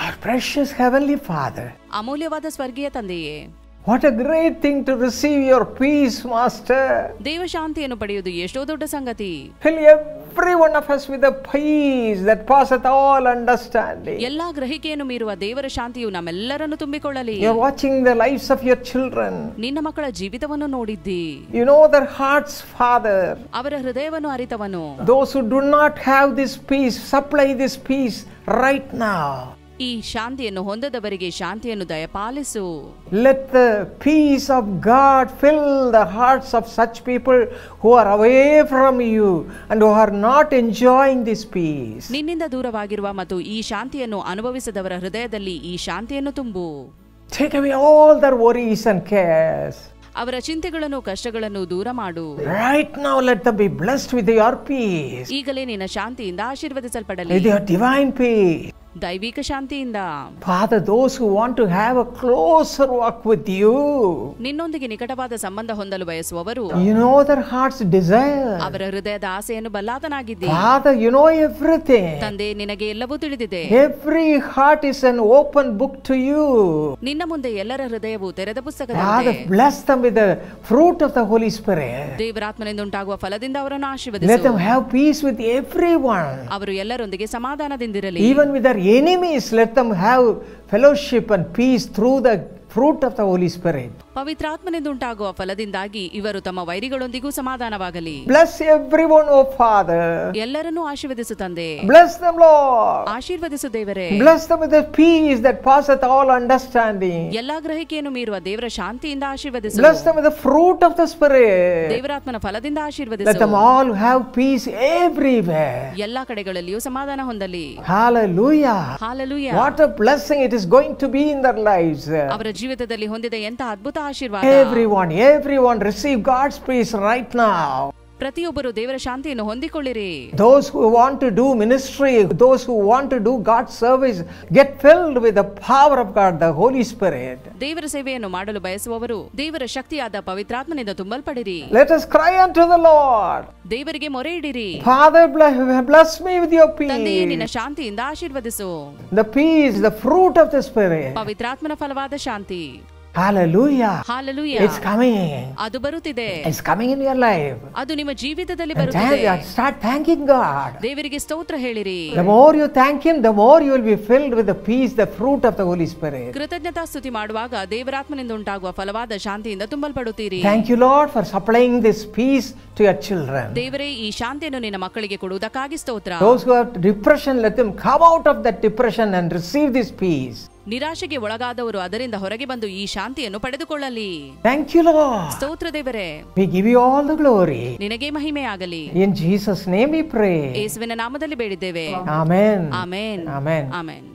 Our precious Heavenly Father. ಅಮೂಲ್ಯವಾದ ಸ್ವರ್ಗೀಯ ತಂದೆಯೇ, What a great thing to receive your peace, Master. ದೇವ ಶಾಂತಿಯನ್ನು ಪಡೆಯುವುದು ಎಷ್ಟೋ ದೊಡ್ಡ ಸಂಗತಿ. Fill every one of us with a peace that passeth all understanding. ಎಲ್ಲಾ ಗ್ರಹಿಕೆಯನ್ನು ಮೀರುವ ದೇವರ ಶಾಂತಿಯು ನಮ್ಮೆಲ್ಲರನ್ನು ತುಂಬಿಕೊಳ್ಳಲಿ. You are watching the lives of your children. ನಿನ್ನ ಮಕ್ಕಳ ಜೀವಿತವನ್ನು ನೋಡಿದ್ದಿ. You know their hearts, Father. ಅವರ ಹೃದಯವನ್ನು ಅರಿತವನು. Those who do not have this peace, supply this peace right now. ಈ ಶಾಂತಿಯನ್ನು ಹೊಂದದವರಿಗೆ ಶಾಂತಿಯನ್ನು ದಯಪಾಲಿಸು. Let the peace of God fill the hearts of such people who are away from you and who are not enjoying this peace. ನಿನ್ನಿಂದ ದೂರವಾಗಿರುವ ಮತ್ತು ಈ ಶಾಂತಿಯನ್ನು ಅನುಭವಿಸದವರ ಹೃದಯದಲ್ಲಿ ಈ ಶಾಂತಿಯನ್ನು ತುಂಬು. Take away all their worries and cares. ಅವರ ಚಿಂತೆಗಳನ್ನು ಕಷ್ಟಗಳನ್ನು ದೂರ ಮಾಡು. Right now let them be blessed with your peace. ಈಗಲೇ ನಿನ್ನ ಶಾಂತಿಯಿಂದ ಆಶೀರ್ವದಿಸಲ್ಪಡಲಿ. With your divine peace. ದೈವಿಕ ಶಾಂತಿಯಿಂದ. Father, those who want to have a closer walk with you, ನಿನ್ನೊಂದಿಗೆ ನಿಕಟವಾದ ಸಂಬಂಧ ಹೊಂದಲು ಬಯಸುವವರು, you know their heart's desire. ಅವರ ಹೃದಯದ ಆಸೆಯನ್ನು ಬಲ್ಲಾತನಾಗಿದ್ದಿ. Father, you know everything. ತಂದೆ, ನಿನಗೆ ಎಲ್ಲವೂ ತಿಳಿದಿದೆ. Every heart is an open book to you. ನಿನ್ನ ಮುಂದೆ ಎಲ್ಲರ ಹೃದಯವು ತೆರೆದ Father, ಪುಸ್ತಕದಂತೆ. bless them with the fruit of the Holy Spirit. ದೇವರಾತ್ಮನಿಂದ ಉಂಟಾಗುವ ಫಲದಿಂದ ಅವರನ್ನು Let ಆಶೀರ್ವದಿಸು. them have peace with everyone. ಅವರು ಎಲ್ಲರೊಂದಿಗೆ ಸಮಾಧಾನದಿಂದಿರಲಿ. Even with their enemies, let them have fellowship and peace through the fruit of the Holy Spirit. ಪವಿತ್ರಾತ್ಮನಿಂದ ಉಂಟಾಗುವ ಫಲದಿಂದಾಗಿ ಇವರು ತಮ್ಮ ವೈರಿಗಳೊಂದಿಗೂ ಸಮಾಧಾನವಾಗಲಿ. Bless everyone, O Father. ಎಲ್ಲರನ್ನೂ ಆಶೀರ್ವದಿಸು ತಂದೆ. Bless them, Lord. ಆಶೀರ್ವದಿಸು ದೇವರೇ. Bless them with the peace that passeth all understanding. ಎಲ್ಲಾ ಗ್ರಹಿಕೆಯನ್ನು ಮೀರುವ ದೇವರ ಶಾಂತಿಯಿಂದ ಆಶೀರ್ವದಿಸು. Bless them with the fruit of the Spirit. ದೇವರಾತ್ಮನ ಫಲದಿಂದ Let ಆಶೀರ್ವದಿಸು. them all have peace everywhere. ಎಲ್ಲಾ ಕಡೆಗಳಲ್ಲಿಯೂ ಸಮಾಧಾನ ಹೊಂದಲಿ. Hallelujah. Hallelujah. What a blessing it is going to be in their lives. ಅವರ ಜೀವಿತದಲ್ಲಿ ಹೊಂದಿದ ಎಂತ ಅದ್ಭುತ ಆಶೀರ್ವಾದ. Everyone receive God's peace right now. ಪ್ರತಿಯೊಬ್ಬರು ದೇವರ ಶಾಂತಿಯನ್ನು ಹೊಂದಿಕೊಳ್ಳಿರಿ. Those who want to do ministry, those who want to do God's service, get filled with the power of God, the Holy Spirit. ದೇವರ ಸೇವೆಯನ್ನು ಮಾಡಲು ಬಯಸುವವರು ದೇವರ ಶಕ್ತಿಯಾದ ಪವಿತ್ರಾತ್ಮನಿಂದ ತುಂಬಲ್ಪಡಿರಿ. Let us cry unto the Lord. ದೇವರಿಗೆ ಮೊರೆ ಇಡಿರಿ. Father, bless me with your ತಂದೆಯೇ, ನಿನ್ನ peace. ಶಾಂತಿಯಿಂದ ಆಶೀರ್ವದಿಸು. The peace, the fruit of the Spirit. ಪವಿತ್ರಾತ್ಮನ ಫಲವಾದ ಶಾಂತಿ. Hallelujah. ಹಾಲೆಲೂಯಾ. It's coming. ಅದು ಬರುತ್ತಿದೆ. It's coming in your life. ಅದು ನಿಮ್ಮ ಜೀವಿತದಲ್ಲಿ And ಬರುತ್ತಿದೆ. start thanking God. ದೇವರಿಗೆ ಸ್ತೋತ್ರ ಹೇಳಿರಿ. The more you thank Him, the more you will be filled with the peace, the fruit of the Holy Spirit. ಕೃತಜ್ಞತಾ ಸ್ತುತಿ ಮಾಡುವಾಗ ದೇವರಾತ್ಮನಿಂದ ಉಂಟಾಗುವ ಫಲವಾದ ಶಾಂತಿಯಿಂದ ತುಂಬಲ್ಪಡುತ್ತೀರಿ. Thank you, Lord, for supplying this peace to your children. ದೇವರೇ, ಈ ಶಾಂತಿಯನ್ನು ನಿನ್ನ ಮಕ್ಕಳಿಗೆ ಕೊಡುವುದಕ್ಕಾಗಿ ಸ್ತೋತ್ರ. Those who have depression, let them come out of that depression and receive this peace. ನಿರಾಶೆಗೆ ಒಳಗಾದವರು ಅದರಿಂದ ಹೊರಗೆ ಬಂದು ಈ ಶಾಂತಿಯನ್ನು ಪಡೆದುಕೊಳ್ಳಲಿ. Thank you, Lord. ಸ್ತೋತ್ರ ದೇವರೇ. We give you all the glory. ನಿನಗೆ ಮಹಿಮೆಯಾಗಲಿ. In Jesus' name we pray. ಯೇಸುವಿನ ನಾಮದಲ್ಲಿ ಬೇಡಿದ್ದೇವೆ. Amen. ಆಮೆನ್. Amen. ಆಮೆನ್.